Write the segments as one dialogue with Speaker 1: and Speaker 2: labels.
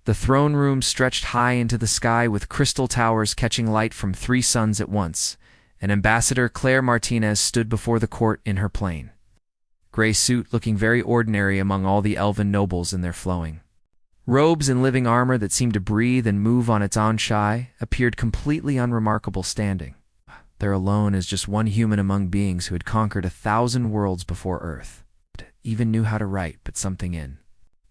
Speaker 1: The throne room stretched high into the sky with crystal towers catching light from 3 suns at once, and Ambassador Claire Martinez stood before the court in her plain gray suit, looking very ordinary among all the elven nobles in their flowing robes and living armor that seemed to breathe and move on its own shy, appeared completely unremarkable standing there alone as just one human among beings who had conquered 1,000 worlds before Earth. Even knew how to write, but something in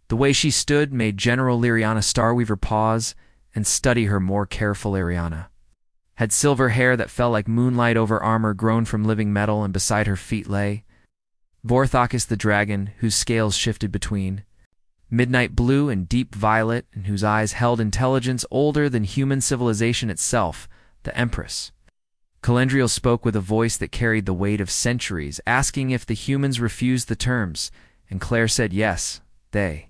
Speaker 1: the way she stood made General Liriana Starweaver pause and study her more careful. Liriana had silver hair that fell like moonlight over armor grown from living metal, and beside her feet lay Vorthakis the dragon, whose scales shifted between midnight blue and deep violet, and whose eyes held intelligence older than human civilization itself, the Empress. Calendriel spoke with a voice that carried the weight of centuries, asking if the humans refused the terms, and Claire said yes, they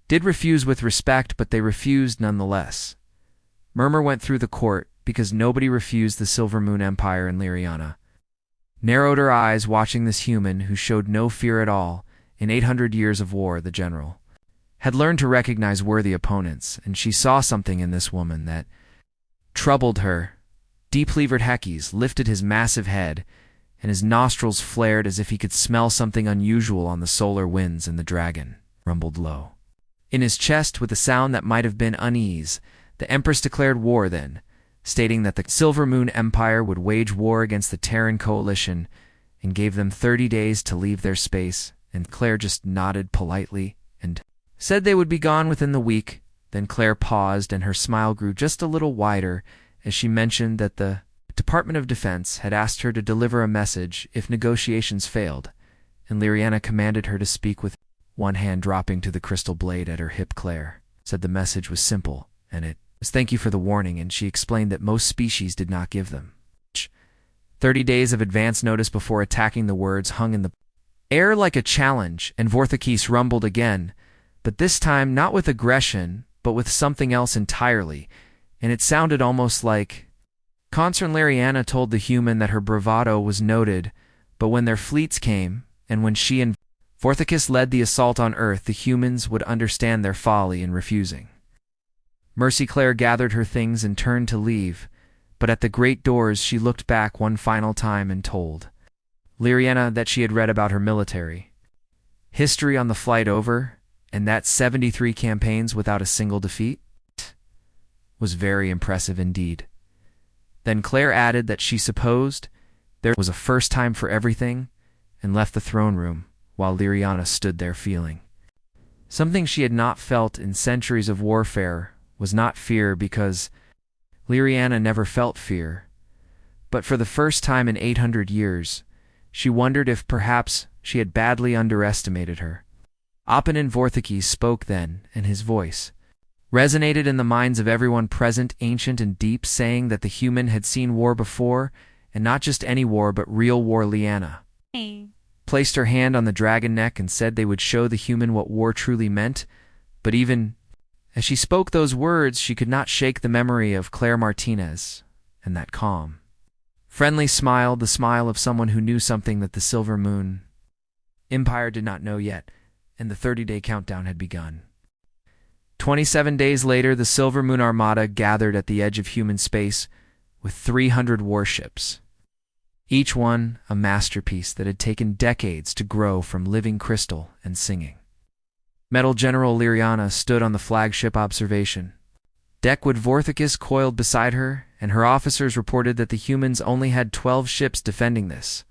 Speaker 1: did refuse with respect, but they refused nonetheless. Murmur went through the court, because nobody refused the Silver Moon Empire, and Liriana narrowed her eyes watching this human who showed no fear at all. In 800 years of war, the general had learned to recognize worthy opponents, and she saw something in this woman that troubled her. Deep-levered Hekes lifted his massive head, and his nostrils flared as if he could smell something unusual on the solar winds, and the dragon rumbled low in his chest with a sound that might have been unease. The Empress declared war then, stating that the Silver Moon Empire would wage war against the Terran Coalition and gave them 30 days to leave their space, and Claire just nodded politely and said they would be gone within the week. Then Claire paused, and her smile grew just a little wider as she mentioned that the Department of Defense had asked her to deliver a message if negotiations failed, and Liriana commanded her to speak with one hand dropping to the crystal blade at her hip. Claire said the message was simple, and it was thank you for the warning, and she explained that most species did not give them 30 days of advance notice before attacking. The words hung in the air like a challenge, and Vorthakis rumbled again, but this time not with aggression, but with something else entirely, and it sounded almost like concern. Liriana told the human that her bravado was noted, but when their fleets came, and when she and Vorthakis led the assault on Earth, the humans would understand their folly in refusing mercy. Claire gathered her things and turned to leave, but at the great doors she looked back one final time and told Liriana that she had read about her military history on the flight over, and that 73 campaigns without a single defeat was very impressive indeed. Then Claire added that she supposed there was a first time for everything, and left the throne room, while Liriana stood there feeling something she had not felt in centuries of warfare. Was not fear, because Liriana never felt fear, but for the first time in 800 years, she wondered if perhaps she had badly underestimated her. Oponin Vorthakis spoke then, and his voice resonated in the minds of everyone present, ancient and deep, saying that the human had seen war before, and not just any war, but real war. Liriana placed her hand on the dragon neck and said they would show the human what war truly meant, but even as she spoke those words, she could not shake the memory of Claire Martinez and that calm, friendly smile, the smile of someone who knew something that the Silver Moon Empire did not know yet, and the 30-day countdown had begun. 27 days later, the Silver Moon Armada gathered at the edge of human space with 300 warships, each one a masterpiece that had taken decades to grow from living crystal and singing metal. General Liriana stood on the flagship observation deck with Vorthakis coiled beside her, and her officers reported that the humans only had 12 ships defending this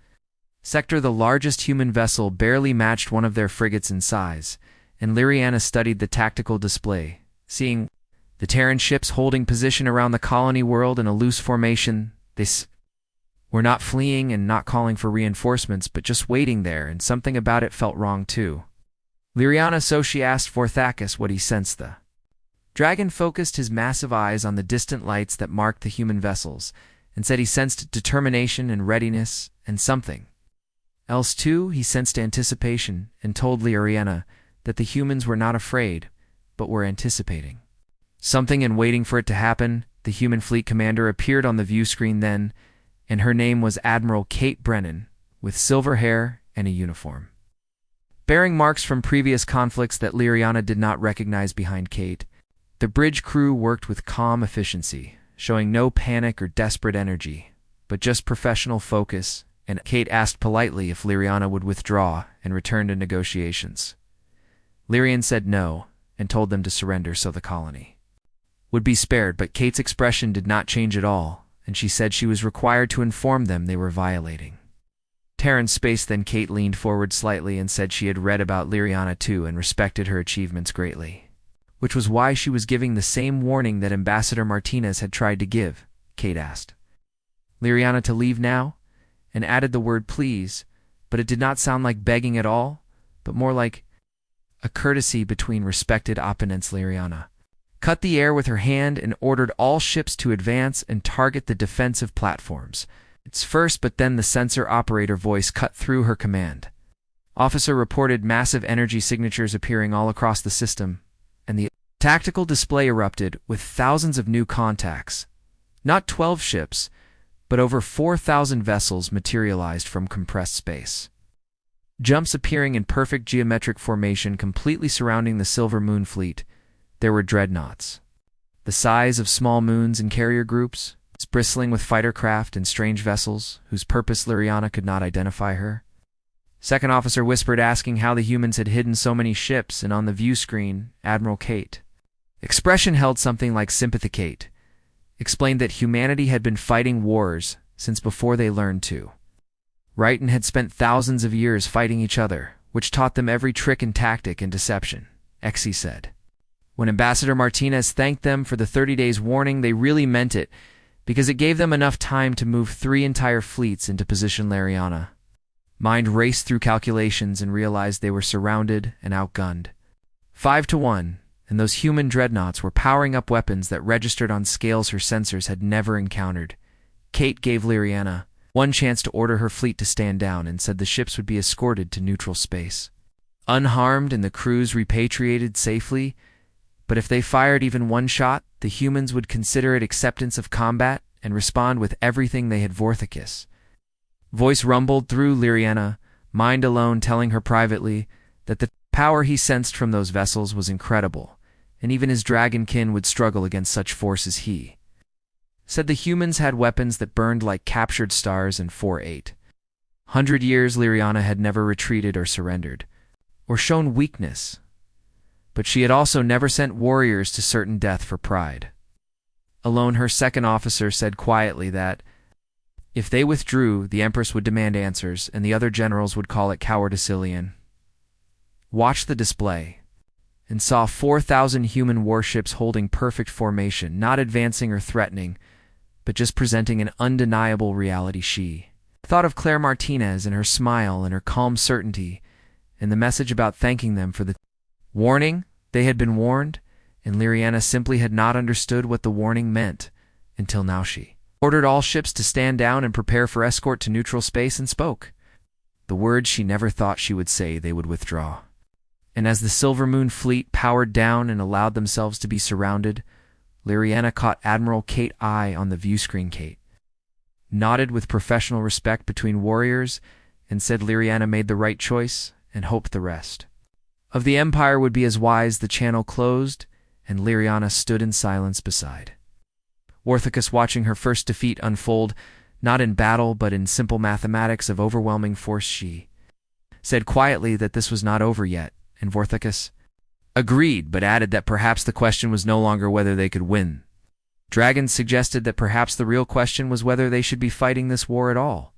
Speaker 1: sector. The largest human vessel barely matched one of their frigates in size, and Liriana studied the tactical display, seeing the Terran ships holding position around the colony world in a loose formation. They were not fleeing and not calling for reinforcements, but just waiting there, and something about it felt wrong too. Liriana, so she asked Vorthakis what he sensed. The dragon focused his massive eyes on the distant lights that marked the human vessels, and said he sensed determination and readiness, and something else too. He sensed anticipation, and told Liriana that the humans were not afraid, but were anticipating something and waiting for it to happen. The human fleet commander appeared on the view screen then, and her name was Admiral Kate Brennan, with silver hair and a uniform bearing marks from previous conflicts that Liriana did not recognize. Behind Kate, The bridge crew worked with calm efficiency, showing no panic or desperate energy, but just professional focus, and Kate asked politely if Liriana would withdraw and return to negotiations. Lyrian said no, and told them to surrender so the colony would be spared, but Kate's expression did not change at all, and she said she was required to inform them they were violating Terran's space. Then Kate leaned forward slightly and said she had read about Liriana too and respected her achievements greatly, which was why she was giving the same warning that Ambassador Martinez had tried to give. Kate asked Liriana to leave now, and added the word please, but it did not sound like begging at all, but more like a courtesy between respected opponents. Liriana cut the air with her hand and ordered all ships to advance and target the defensive platforms. It's first, but then the sensor operator voice cut through her command. Officer reported massive energy signatures appearing all across the system, and the tactical display erupted with thousands of new contacts. Not 12 ships, but over 4,000 vessels materialized from compressed space. Jumps appearing in perfect geometric formation completely surrounding the Silver Moon fleet. There were dreadnoughts, the size of small moons and carrier groups, bristling with fighter craft and strange vessels whose purpose Liriana could not identify her. Second officer whispered, asking how the humans had hidden so many ships, and on the view screen, Admiral Kate expression held something like sympathy. Kate explained that humanity had been fighting wars since before they learned to write and had spent thousands of years fighting each other, which taught them every trick and tactic and deception, Exie said. When Ambassador Martinez thanked them for the 30 days warning, they really meant it, because it gave them enough time to move 3 entire fleets into position. Liriana mind raced through calculations and realized they were surrounded and outgunned 5-1, and those human dreadnoughts were powering up weapons that registered on scales her sensors had never encountered. Kate gave Liriana one chance to order her fleet to stand down and said the ships would be escorted to neutral space, unharmed, and the crews repatriated safely. But if they fired even one shot, the humans would consider it acceptance of combat and respond with everything they had. Vorthicus voice rumbled through Liriana, mind alone telling her privately that the power he sensed from those vessels was incredible, and even his dragonkin would struggle against such force as he said. The humans had weapons that burned like captured stars, and for 800 years Liriana had never retreated or surrendered, or shown weakness. But she had also never sent warriors to certain death for pride. Alone, her second officer said quietly that if they withdrew, the Empress would demand answers, and the other generals would call it cowardice. Watched the display and saw 4,000 human warships holding perfect formation, not advancing or threatening, but just presenting an undeniable reality. She thought of Claire Martinez and her smile and her calm certainty, and the message about thanking them for the warning. They had been warned, and Liriana simply had not understood what the warning meant until now. She ordered all ships to stand down and prepare for escort to neutral space, and spoke the words she never thought she would say. They would withdraw. And as the Silver Moon fleet powered down and allowed themselves to be surrounded, Liriana caught Admiral Kate eye on the view screen. Kate nodded with professional respect between warriors and said Liriana made the right choice and hoped the rest of the Empire would be as wise. The channel closed, and Liriana stood in silence beside Vorthicus, watching her first defeat unfold, not in battle but in simple mathematics of overwhelming force. She said quietly that this was not over yet, and Vorthicus agreed, but added that perhaps the question was no longer whether they could win. Dragons suggested that perhaps the real question was whether they should be fighting this war at all.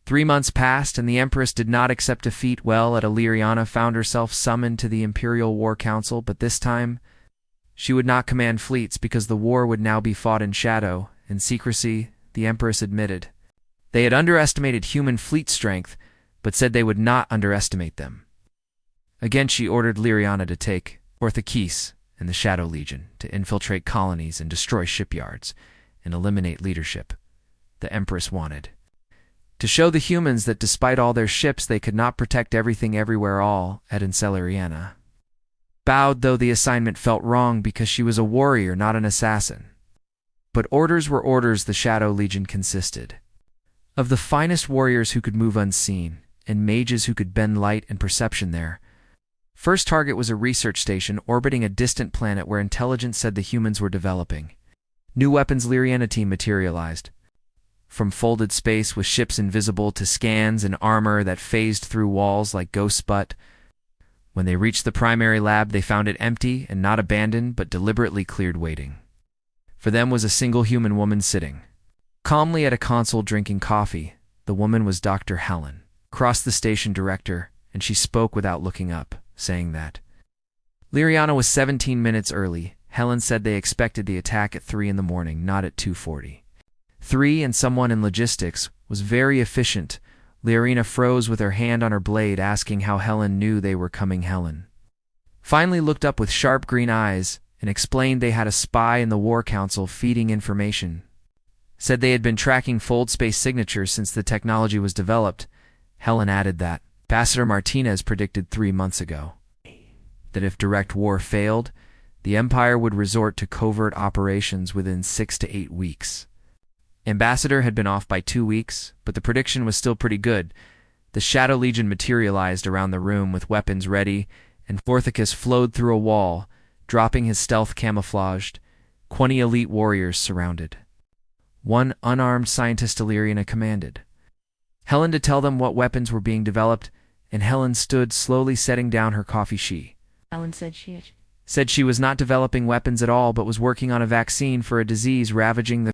Speaker 1: 3 months passed, and the Empress did not accept defeat. Liriana found herself summoned to the Imperial War Council, but this time she would not command fleets because the war would now be fought in shadow and secrecy. The Empress admitted they had underestimated human fleet strength, but said they would not underestimate them. Again, she ordered Liriana to take Vorthicus and the Shadow Legion to infiltrate colonies and destroy shipyards and eliminate leadership. The Empress wanted to show the humans that despite all their ships, they could not protect everything everywhere. All at Liriana bowed, though the assignment felt wrong because she was a warrior, not an assassin. But orders were orders. The Shadow Legion consisted of the finest warriors who could move unseen, and mages who could bend light and perception. Their First target was a research station orbiting a distant planet where intelligence said the humans were developing. New weapons Lyriana team materialized. From folded space with ships invisible to scans and armor that phased through walls like ghosts, but when they reached the primary lab, they found it empty and not abandoned, but deliberately cleared, waiting. For them was a single human woman sitting calmly at a console drinking coffee. The woman was Dr. Helen, across the station director, and she spoke without looking up, saying that Lyriana was 17 minutes early. Helen said they expected the attack at 3 in the morning, not at 2:40. 3 and someone in logistics was very efficient. Lyriana froze with her hand on her blade, asking how Helen knew they were coming. Helen finally looked up with sharp green eyes and explained they had a spy in the War Council feeding information. Said they had been tracking fold space signatures since the technology was developed. Helen added that Ambassador Martinez predicted 3 months ago that if direct war failed, the Empire would resort to covert operations within 6 to 8 weeks. Ambassador had been off by 2 weeks, but the prediction was still pretty good. The Shadow Legion materialized around the room with weapons ready, and Vorthicus flowed through a wall, dropping his stealth camouflaged. 20 elite warriors surrounded. One unarmed scientist Lyriana commanded Helen to tell them what weapons were being developed, and Helen stood slowly setting down her coffee.
Speaker 2: Helen
Speaker 1: said she was not developing weapons at all, but was working on a vaccine for a disease ravaging the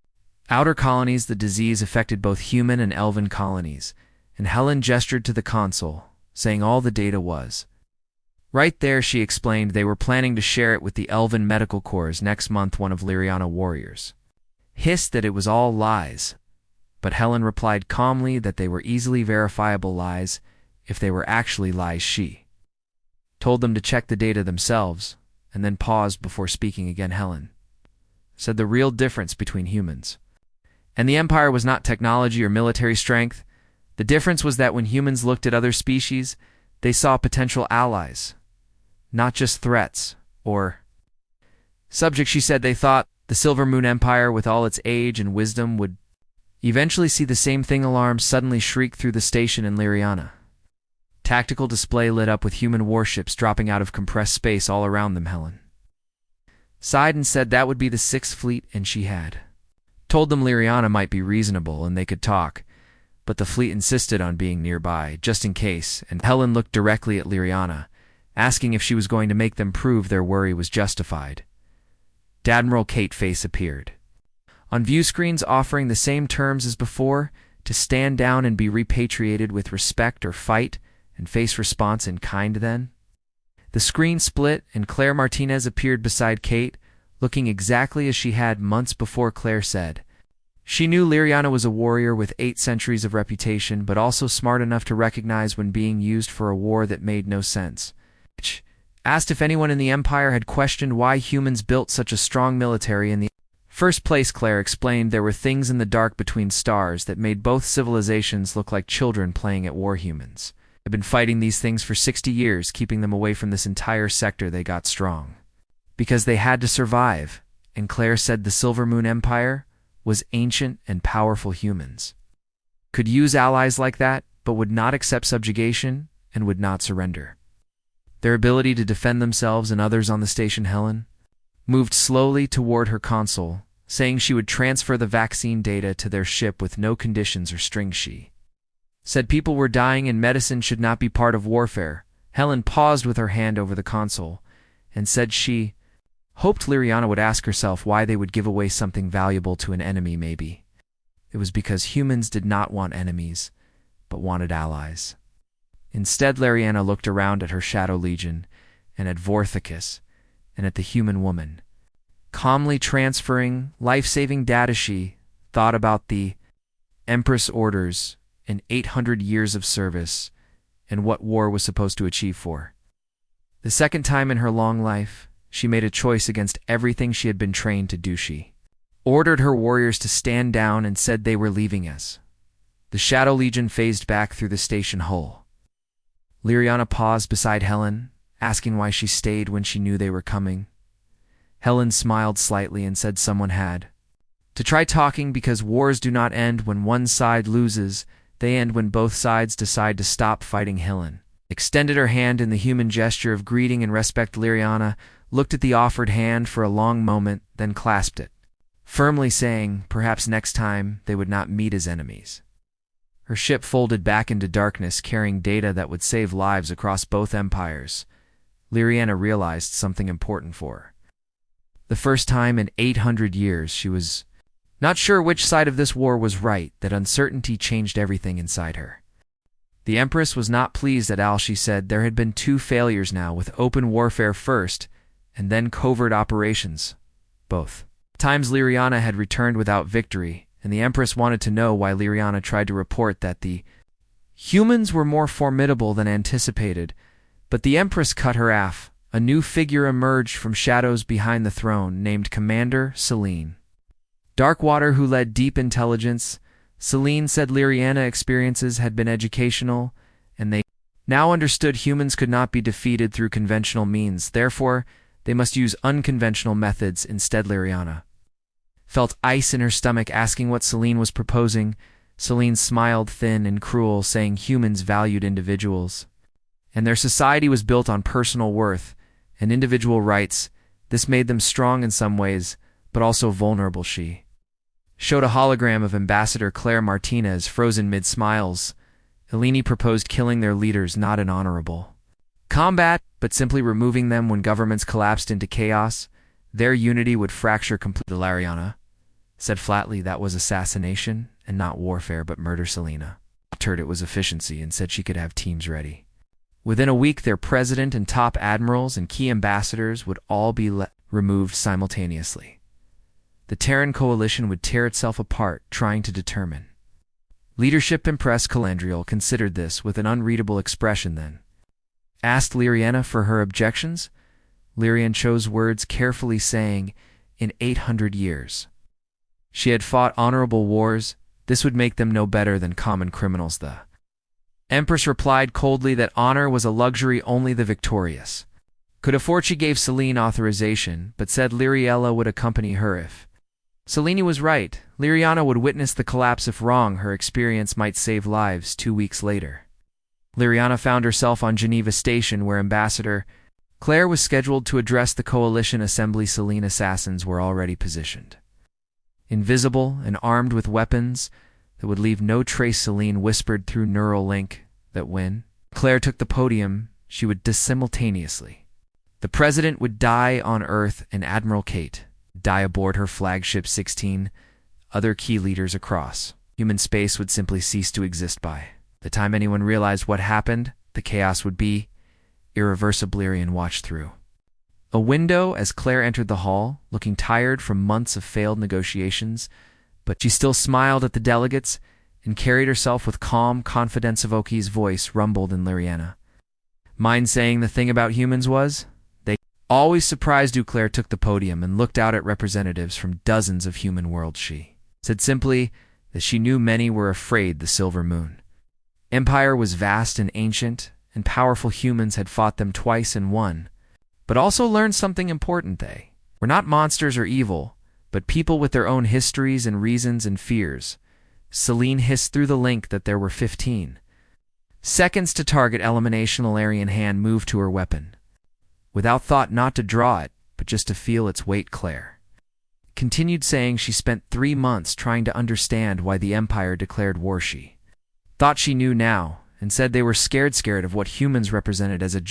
Speaker 1: outer colonies. The disease affected both human and elven colonies, and Helen gestured to the console, saying all the data was right there. She explained they were planning to share it with the Elven Medical Corps next month. One of Lyriana warriors hissed that it was all lies, but Helen replied calmly that they were easily verifiable lies if they were actually lies. She told them to check the data themselves, and then paused before speaking again. Helen said the real difference between humans and the Empire was not technology or military strength. The difference was that when humans looked at other species, they saw potential allies, not just threats or subjects. She said they thought the Silver Moon Empire, with all its age and wisdom, would eventually see the same thing. Alarms suddenly shrieked through the station in Lyriana. Tactical display lit up with human warships dropping out of compressed space all around them. Helen sighed and said that would be the 6th Fleet, and she had told them Lyriana might be reasonable and they could talk, but the fleet insisted on being nearby, just in case, and Helen looked directly at Lyriana, asking if she was going to make them prove their worry was justified. Admiral Kate face appeared on view screens, offering the same terms as before, to stand down and be repatriated with respect or fight, and face response in kind. Then the screen split and Claire Martinez appeared beside Kate, looking exactly as she had months before. Claire said she knew Lyriana was a warrior with 8 centuries of reputation, but also smart enough to recognize when being used for a war that made no sense. Asked if anyone in the Empire had questioned why humans built such a strong military in the first place. Claire explained there were things in the dark between stars that made both civilizations look like children playing at war. Humans had been fighting these things for 60 years, keeping them away from this entire sector. They got strong because they had to survive, and Claire said the Silver Moon Empire was ancient and powerful. Humans could use allies like that, but would not accept subjugation and would not surrender. Their ability to defend themselves and others on the station. Helen moved slowly toward her console, saying she would transfer the vaccine data to their ship with no conditions or strings. She said people were dying and medicine should not be part of warfare. Helen paused with her hand over the console and said she hoped Lyriana would ask herself why they would give away something valuable to an enemy. Maybe it was because humans did not want enemies, but wanted allies. Instead, Lyriana looked around at her Shadow Legion and at Vorthicus and at the human woman, calmly transferring life-saving data. She thought about the Empress orders and 800 years of service and what war was supposed to achieve for. The second time in her long life, she made a choice against everything she had been trained to do. She ordered her warriors to stand down and said they were leaving us. The Shadow Legion phased back through the station hull. Lyriana paused beside Helen, asking why she stayed when she knew they were coming. Helen smiled slightly and said someone had to try talking, because wars do not end when one side loses, they end when both sides decide to stop fighting. Helen extended her hand in the human gesture of greeting and respect. Liriana looked at the offered hand for a long moment, then clasped it, firmly saying perhaps next time they would not meet as enemies. Her ship folded back into darkness, carrying data that would save lives across both empires. Liriana realized something important for her. The first time in 800 years she was not sure which side of this war was right. That uncertainty changed everything inside her. The Empress was not pleased at all. She said there had been 2 failures now, with open warfare first and then covert operations. Both times Liriana had returned without victory, and the Empress wanted to know why. Liriana tried to report that the humans were more formidable than anticipated, but the Empress cut her off. A new figure emerged from shadows behind the throne, named Commander Selene Darkwater, who led deep intelligence. Selene said Liriana experiences had been educational, and they now understood humans could not be defeated through conventional means. Therefore, they must use unconventional methods instead. Liriana felt ice in her stomach, asking what Selene was proposing. Selene smiled, thin and cruel, saying humans valued individuals, and their society was built on personal worth and individual rights. This made them strong in some ways, but also vulnerable. She showed a hologram of Ambassador Claire Martinez, frozen mid-smiles. Eleni proposed killing their leaders, not in honorable combat, but simply removing them when governments collapsed into chaos. Their unity would fracture completely. Liriana said flatly that was assassination and not warfare, but murder. Selena heard it was efficiency and said she could have teams ready. Within a week, their president and top admirals and key ambassadors would all be removed simultaneously. The Terran coalition would tear itself apart, trying to determine leadership. Impressed Calandriel considered this with an unreadable expression, then asked Liriana for her objections. Lirian chose words carefully, saying, in 800 years she had fought honorable wars. This would make them no better than common criminals. The Empress replied coldly that honor was a luxury only the victorious could afford. She gave Selene authorization, but said Liriella would accompany her if Selene was right. Liriana would witness the collapse if wrong. Her experience might save lives. 2 weeks later, Liriana found herself on Geneva Station, where Ambassador Claire was scheduled to address the coalition assembly. Selene assassins were already positioned, invisible and armed with weapons that would leave no trace. Selene whispered through neural link that when Claire took the podium, she would simultaneously. The president would die on Earth, and Admiral Kate die aboard her flagship. 16 other key leaders across human space would simply cease to exist. By the time anyone realized what happened, the chaos would be irreversible. Lirian watched through a window as Claire entered the hall, looking tired from months of failed negotiations, but she still smiled at the delegates and carried herself with calm confidence. Avoki's voice rumbled in Liriana mind, saying the thing about humans was they always surprised you. Claire took the podium and looked out at representatives from dozens of human worlds. She said simply that she knew many were afraid the Silver Moon Empire was vast and ancient, and powerful humans had fought them twice and won, but also learned something important. They were not monsters or evil, but people with their own histories and reasons and fears. Selene hissed through the link that there were 15 seconds to target elimination. Larian hand moved to her weapon, without thought, not to draw it, but just to feel its weight. Claire continued, saying she spent 3 months trying to understand why the Empire declared war. She thought she knew now, and said they were scared of what humans represented as a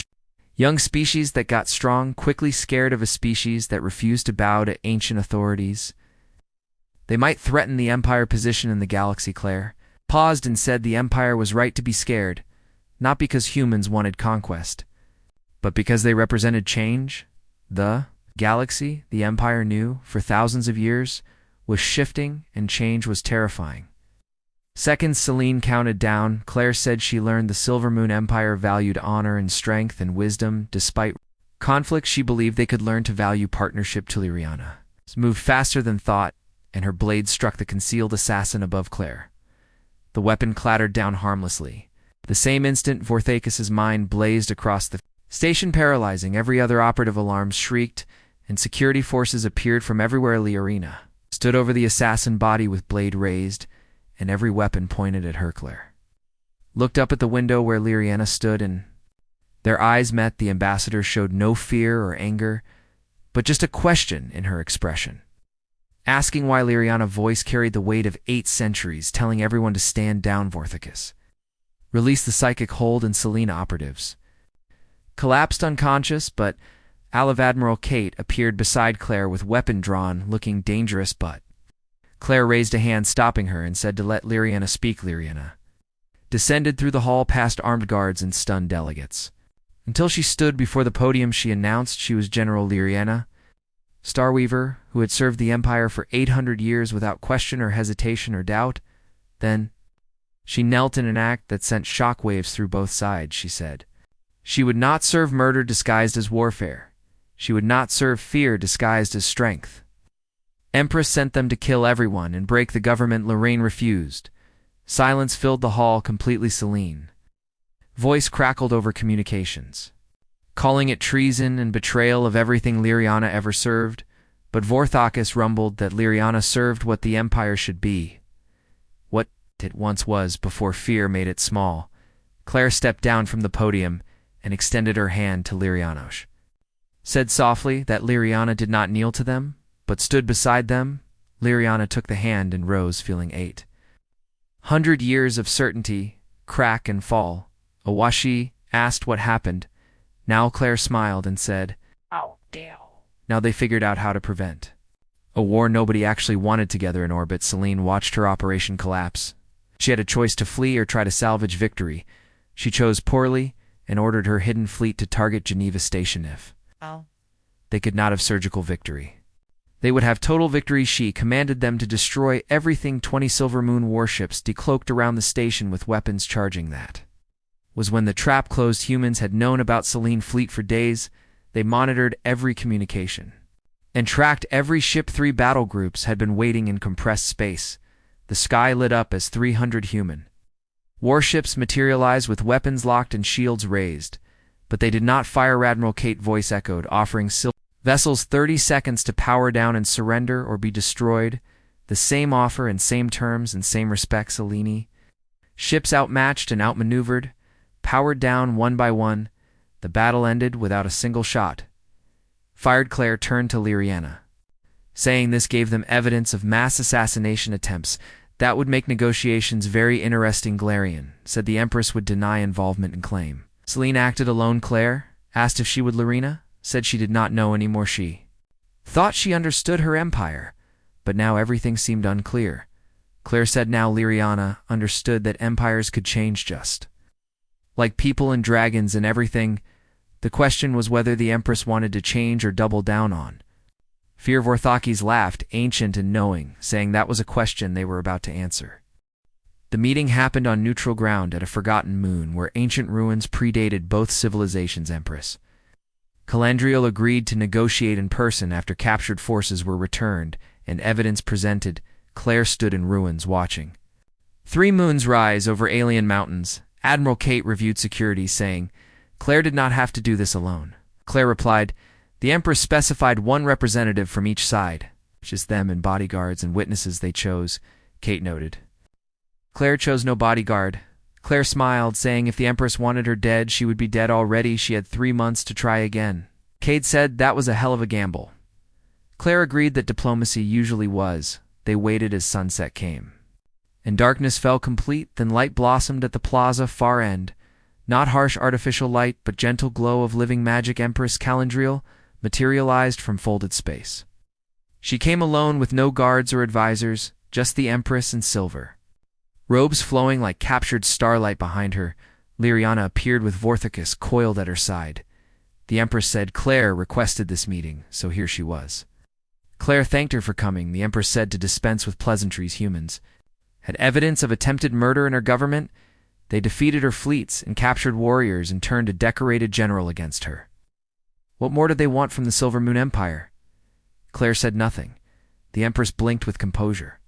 Speaker 1: young species that got strong, quickly scared of a species that refused to bow to ancient authorities. They might threaten the Empire position in the galaxy. Claire paused and said the Empire was right to be scared, not because humans wanted conquest, but because they represented change. The galaxy, the Empire knew for thousands of years, was shifting, and change was terrifying. Seconds. Selene counted down. Claire said she learned the Silver Moon Empire valued honor and strength and wisdom. Despite conflict, she believed they could learn to value partnership. Liriana moved faster than thought, and her blade struck the concealed assassin above Claire. The weapon clattered down harmlessly. The same instant, Vorthakis's mind blazed across the station, paralyzing every other operative. Alarms shrieked, and security forces appeared from everywhere. Liriana stood over the assassin body with blade raised, and every weapon pointed at her. Claire looked up at the window where Liriana stood and Their eyes met. The ambassador showed no fear or anger, but just a question in her expression. Asking why, Liriana's voice carried the weight of 8 centuries, telling everyone to stand down. Vorthicus released the psychic hold and Selena operatives collapsed unconscious, but Aliv Admiral Kate appeared beside Claire with weapon drawn, looking dangerous, but Claire raised a hand stopping her and said to let Liriana speak. Liriana descended through the hall past armed guards and stunned delegates. Until she stood before the podium, she announced she was General Liriana, Starweaver, who had served the Empire for 800 years without question or hesitation or doubt. Then she knelt in an act that sent shockwaves through both sides. She said she would not serve murder disguised as warfare. She would not serve fear disguised as strength. Empress sent them to kill everyone and break the government. Lorraine refused. Silence filled the hall, completely serene. Voice crackled over communications, calling it treason and betrayal of everything Liriana ever served, but Vorthocus rumbled that Liriana served what the Empire should be, what it once was before fear made it small. Claire stepped down from the podium and extended her hand to Liriana. Said softly that Liriana did not kneel to them, but stood beside them. Liriana took the hand and rose, feeling 800 years of certainty crack and fall. Awashi asked what happened. Now Claire smiled and said, "Oh, dear." Now they figured out how to prevent a war nobody actually wanted. Together in orbit, Celine watched her operation collapse. She had a choice to flee or try to salvage victory. She chose poorly and ordered her hidden fleet to target Geneva Station. If they could not have surgical victory, they would have total victory. She commanded them to destroy everything. 20 Silver Moon warships decloaked around the station with weapons charging. That was when the trap closed. Humans had known about Celine's fleet for days. They monitored every communication and tracked every ship. 3 battle groups had been waiting in compressed space. The sky lit up as 300 human warships materialized with weapons locked and shields raised, but they did not fire. Admiral Kate voice echoed, offering vessels 30 seconds to power down and surrender or be destroyed. The same offer and same terms and same respect. Selene ships outmatched and outmaneuvered, powered down one by one. The battle ended without a single shot fired. Claire turned to Liriana, saying this gave them evidence of mass assassination attempts. That would make negotiations very interesting. Galarian said the Empress would deny involvement and claim Selene acted alone. Claire asked if she would. Liriana said she did not know anymore. She thought she understood her empire, but now everything seemed unclear. Claire said now Liriana understood that empires could change just like people and dragons and everything. The question was whether the Empress wanted to change or double down on fear. Vorthocus laughed, ancient and knowing, saying that was a question they were about to answer. The meeting happened on neutral ground at a forgotten moon where ancient ruins predated both civilizations. Empress Calandriel agreed to negotiate in person after captured forces were returned and evidence presented. Claire stood in ruins watching 3 moons rise over alien mountains. Admiral Kate reviewed security, saying Claire did not have to do this alone. Claire replied, the Empress specified 1 representative from each side, just them and bodyguards and witnesses they chose. Kate noted. Claire chose no bodyguard. Claire smiled, saying if the Empress wanted her dead, she would be dead already. She had 3 months to try again. Kate said that was a hell of a gamble. Claire agreed that diplomacy usually was. They waited as sunset came, and darkness fell complete. Then light blossomed at the plaza far end. Not harsh artificial light, but gentle glow of living magic. Empress Calandriel materialized from folded space. She came alone with no guards or advisors, just the Empress in silver robes flowing like captured starlight behind her. Liriana appeared with Vorthicus coiled at her side. The Empress said Claire requested this meeting, so here she was. Claire thanked her for coming. The Empress said to dispense with pleasantries. Humans had evidence of attempted murder in her government. They defeated her fleets and captured warriors and turned a decorated general against her. What more did they want from the Silver Moon Empire? Claire said nothing. The Empress blinked with composure.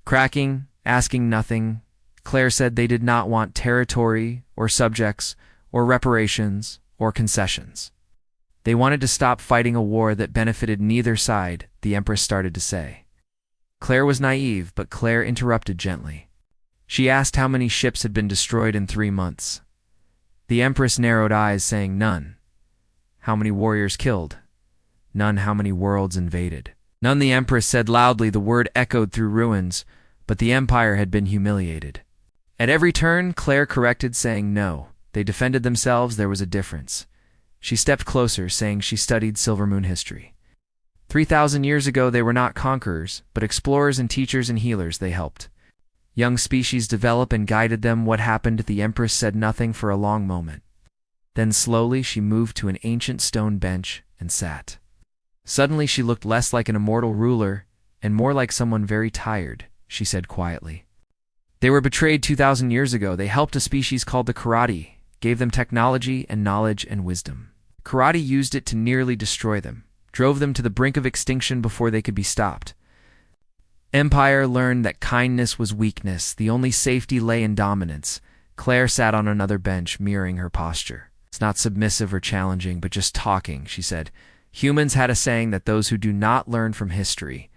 Speaker 1: Cracking, asking nothing, Claire said they did not want territory or subjects or reparations or concessions. They wanted to stop fighting a war that benefited neither side, the Empress started to say. Claire was naive, but Claire interrupted gently. She asked how many ships had been destroyed in 3 months. The Empress narrowed eyes, saying, "None." "How many warriors killed?" "None." "How many worlds invaded?" "None." The Empress said loudly. The word echoed through ruins, but the Empire had been humiliated. At every turn, Claire corrected, saying, "No." They defended themselves. There was a difference. She stepped closer, saying she studied Silvermoon history. 3,000 years ago, they were not conquerors, but explorers and teachers and healers. They helped young species develop and guided them. What happened? The Empress said nothing for a long moment. Then slowly she moved to an ancient stone bench and sat. Suddenly she looked less like an immortal ruler and more like someone very tired. She said quietly, "They were betrayed 2,000 years ago. They helped a species called the Karate, gave them technology and knowledge and wisdom. Karate used it to nearly destroy them, drove them to the brink of extinction before they could be stopped. Empire learned that kindness was weakness. The only safety lay in dominance." Claire sat on another bench, mirroring her posture. "It's not submissive or challenging, but just talking," she said. "Humans had a saying that those who do not learn from history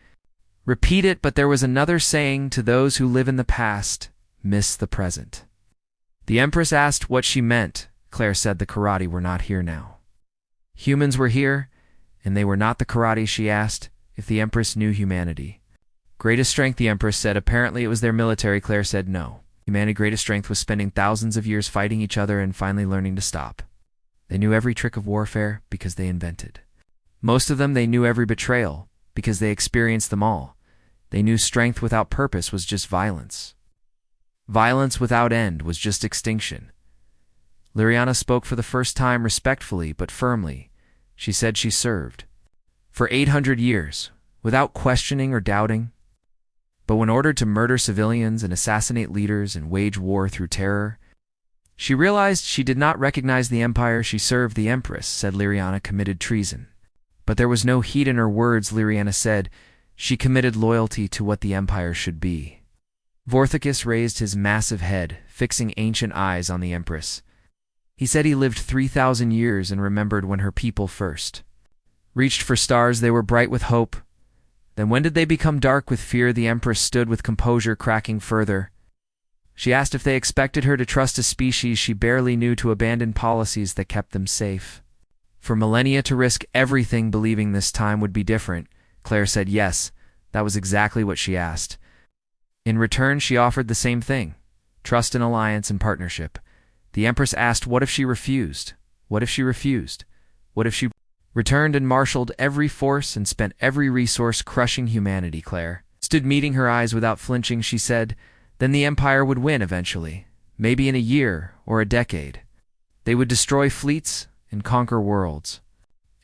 Speaker 1: repeat it, but there was another saying: to those who live in the past, miss the present." The Empress asked what she meant. Claire said the Karate were not here now. Humans were here, and they were not the Karate. She asked if the Empress knew humanity. "Greatest strength," the Empress said. "Apparently it was their military." Claire said no. Humanity's greatest strength was spending thousands of years fighting each other and finally learning to stop. They knew every trick of warfare because they invented. Most of them, they knew every betrayal because they experienced them all. They knew strength without purpose was just violence. Violence without end was just extinction. Liriana spoke for the first time, respectfully but firmly. She said she served for 800 years, without questioning or doubting. But when ordered to murder civilians and assassinate leaders and wage war through terror, she realized she did not recognize the Empire she served. "The Empress," said Liriana, "committed treason." But there was no heat in her words. Liriana said she committed loyalty to what the Empire should be. Vorthicus raised his massive head, fixing ancient eyes on the Empress. He said he lived 3,000 years and remembered when her people first reached for stars. They were bright with hope. Then when did they become dark with fear? The Empress stood with composure, cracking further. She asked if they expected her to trust a species she barely knew, to abandon policies that kept them safe. For millennia to risk everything, believing this time would be different. Claire said yes, that was exactly what she asked. In return, she offered the same thing: trust and alliance and partnership. The Empress asked what if she refused? What if she refused? What if she returned and marshaled every force and spent every resource crushing humanity? Claire stood, meeting her eyes without flinching. She said, then the Empire would win eventually, maybe in a year or a decade. They would destroy fleets and conquer worlds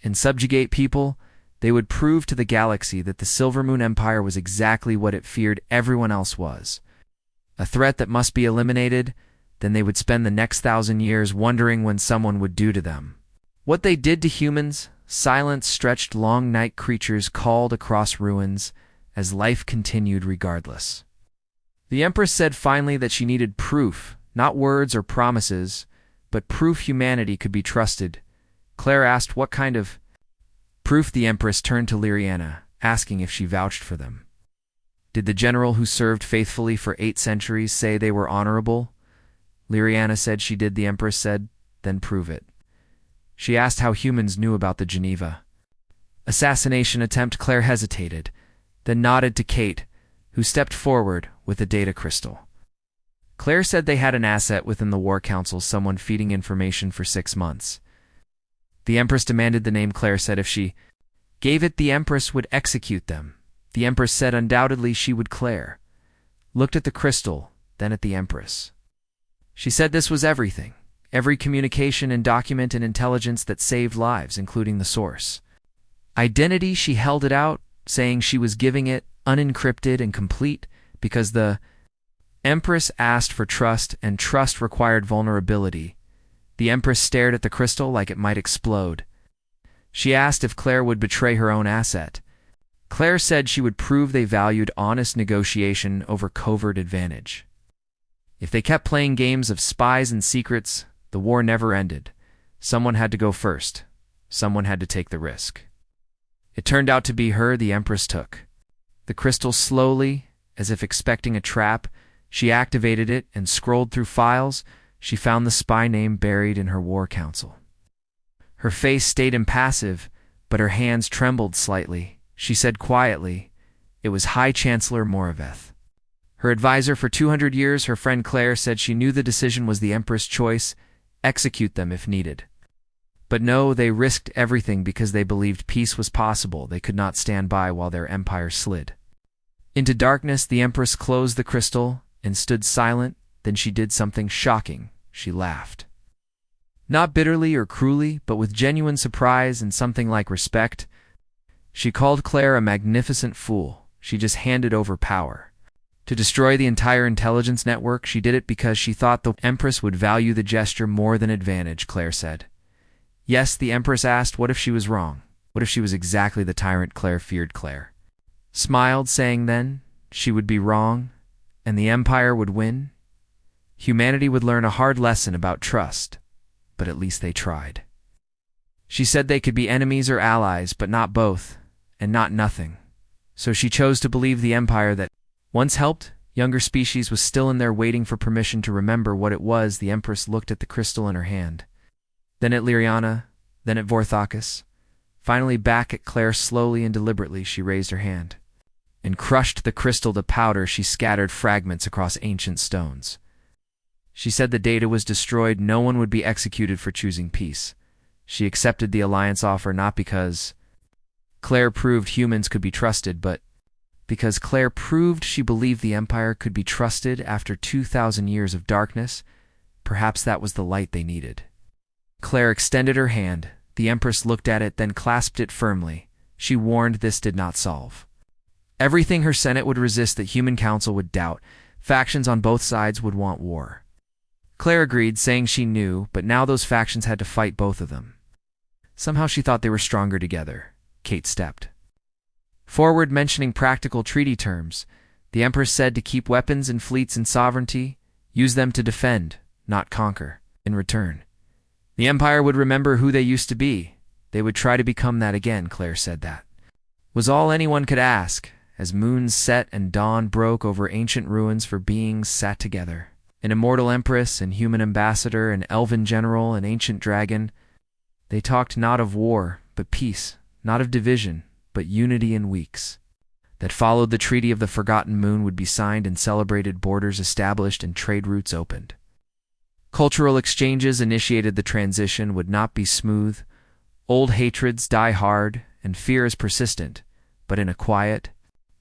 Speaker 1: and subjugate people. They would prove to the galaxy that the Silvermoon Empire was exactly what it feared everyone else was, a threat that must be eliminated. Then they would spend the next 1,000 years wondering when someone would do to them what they did to humans. Silence stretched. Long night creatures called across ruins as life continued regardless. The Empress said finally that she needed proof, not words or promises, but proof humanity could be trusted. Claire asked what kind of proof. The Empress turned to Liriana, asking if she vouched for them. Did the general who served faithfully for 8 centuries say they were honorable? Liriana said she did. The Empress said, then prove it. She asked how humans knew about the Geneva assassination attempt. Claire hesitated, then nodded to Kate, who stepped forward with a data crystal. Claire said they had an asset within the War Council, someone feeding information for 6 months. The Empress demanded the name. Claire said if she gave it, the Empress would execute them. The Empress said undoubtedly she would. Claire looked at the crystal, then at the Empress. She said this was everything, every communication and document and intelligence that saved lives, including the source identity. She held it out, saying she was giving it unencrypted and complete because the Empress asked for trust, and trust required vulnerability. The Empress stared at the crystal like it might explode. She asked if Claire would betray her own asset. Claire said she would prove they valued honest negotiation over covert advantage. If they kept playing games of spies and secrets, the war never ended. Someone had to go first. Someone had to take the risk. It turned out to be her. The Empress took the crystal slowly, as if expecting a trap. She activated it and scrolled through files. she found the spy name buried in her war council. Her face stayed impassive, but her hands trembled slightly. She said quietly, "It was High Chancellor Moraveth." Her advisor for 200 years, her friend Claire, said she knew the decision was the Empress' choice, execute them if needed. But no, they risked everything because they believed peace was possible. They could not stand by while their empire slid into darkness. The Empress closed the crystal and stood silent. Then she did something shocking. She laughed. Not bitterly or cruelly, but with genuine surprise and something like respect. She called Claire a magnificent fool. She just handed over power to destroy the entire intelligence network. She did it because she thought the Empress would value the gesture more than advantage, Claire said. Yes, the Empress asked what if she was wrong? What if she was exactly the tyrant Claire feared? Claire smiled, saying then she would be wrong, and the Empire would win. Humanity would learn a hard lesson about trust, but at least they tried. She said they could be enemies or allies, but not both, and not nothing. So she chose to believe the Empire that once helped younger species was still in there waiting for permission to remember what it was. The Empress looked at the crystal in her hand, then at Liriana, then at Vorthakis. Finally back at Claire. Slowly and deliberately she raised her hand and crushed the crystal to powder. She scattered fragments across ancient stones. She said the data was destroyed. No one would be executed for choosing peace. She accepted the alliance offer not because Claire proved humans could be trusted, but because Claire proved she believed the Empire could be trusted after 2,000 years of darkness. Perhaps that was the light they needed. Claire extended her hand. The Empress looked at it, then clasped it firmly. She warned this did not solve everything. Her Senate would resist. The Human Council would doubt. Factions on both sides would want war. Claire agreed, saying she knew, but now those factions had to fight both of them. Somehow she thought they were stronger together. Kate stepped forward, mentioning practical treaty terms. The Empress said to keep weapons and fleets in sovereignty, use them to defend, not conquer. In return, the Empire would remember who they used to be. They would try to become that again. Claire said that was all anyone could ask. As moons set and dawn broke over ancient ruins, for beings sat together. An immortal Empress, an human ambassador, an elven general, an ancient dragon. They talked not of war, but peace, not of division, but unity. In weeks that followed, the Treaty of the Forgotten Moon would be signed and celebrated, borders established and trade routes opened. Cultural exchanges initiated. The transition would not be smooth. Old hatreds die hard, and fear is persistent, but in a quiet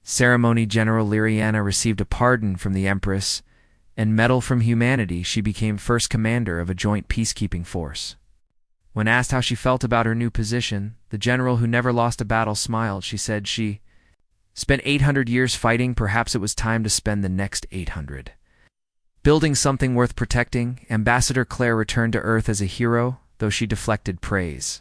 Speaker 1: ceremony, General Liriana received a pardon from the Empress and medal from humanity. She became first commander of a joint peacekeeping force. When asked how she felt about her new position, the general, who never lost a battle, smiled. She said she spent 800 years fighting. Perhaps it was time to spend the next 800 building something worth protecting. Ambassador Claire returned to Earth as a hero, though she deflected praise.